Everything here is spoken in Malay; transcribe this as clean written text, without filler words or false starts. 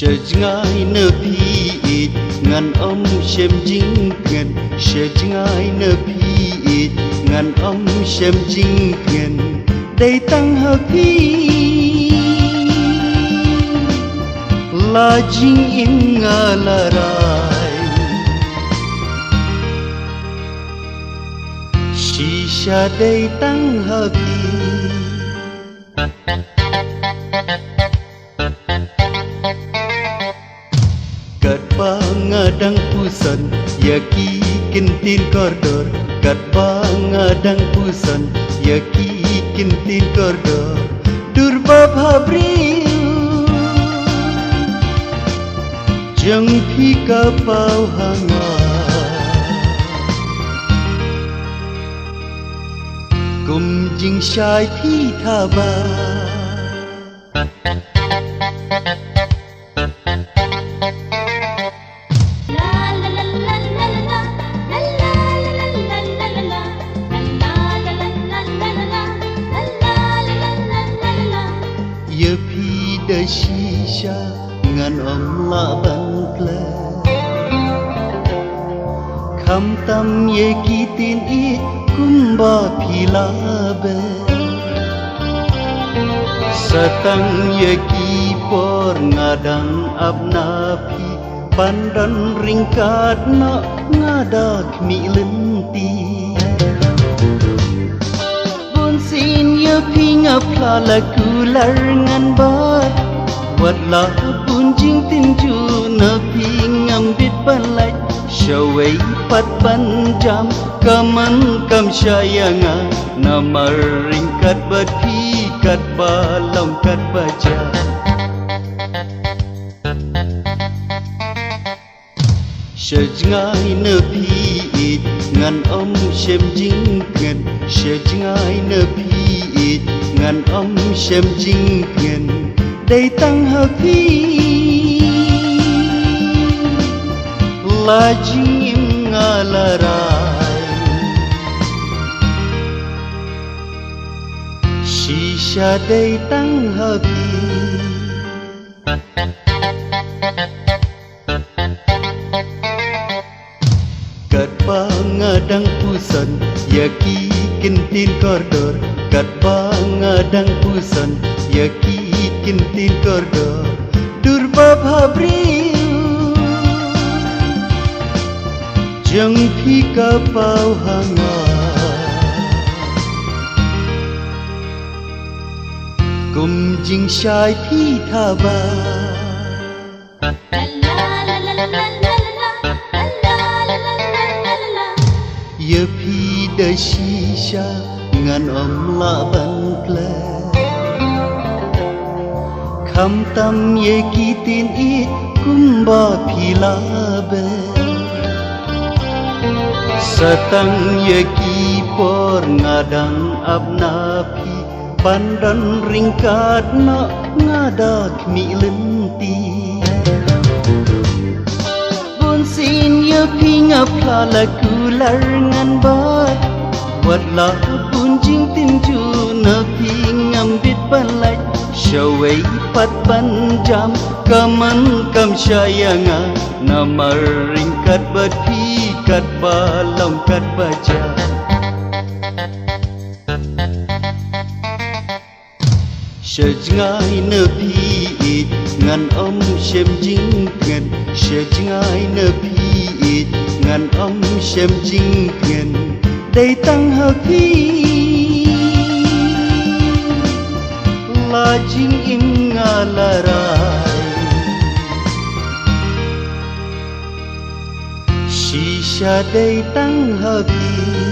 Sejngai nepi ngan xem jing ngan sejngai nepi ngan xem jing ngan đầy tăng hợp hi la jing in ngalarai shisha đầy tăng hợp hi kat bangadang pusan yaki kintin kordor kat bangadang pusan yaki kintin kordor durba bhabri jang phi ka pau hanga kum jing shai thi tha ba ye phi de shisha ngan la ban ple kham tam ye ki tin I kumba phi la be satang ye ki por ngadang abna phi pandan ringkat na ngadak mi lenti sin ye pinga phala kular ngan bat wat la pun jing tin ju na pingam dit balai shawai pat ban jam kaman kam sayanga na maring kat bat phi kat balong kat baja sejngai nepi ngan xem jing ngan sejngai nepi ngan xem jing ngan đầy tăng hợp hi la jing ngalarai shisha đầy tăng hợp hi kat bangadang pusan yaki kintin kordor kat bangadang pusan yaki kintin kordor durba bhabri jang phi ka pau hanga kum jing shai thi tha ba ye phi de shisha ngan la ban ple kham tam ye ki tin I kumba phi la be satang ye ki por ngadang abna phi pandan ringkat na ngadak mi lenti sin ye pinga phala kular ngan bat wat la pun jing tin ju na pingam dit balai shawai pat ban jam kaman kam sayanga na maring kat bat phi kat balong kat baja sejngai nepi ngan xem jing ngan sejngai nepi ngan xem jing ngan đầy tăng hợp hi la jing im ngalarai shisha đầy tăng hợp hi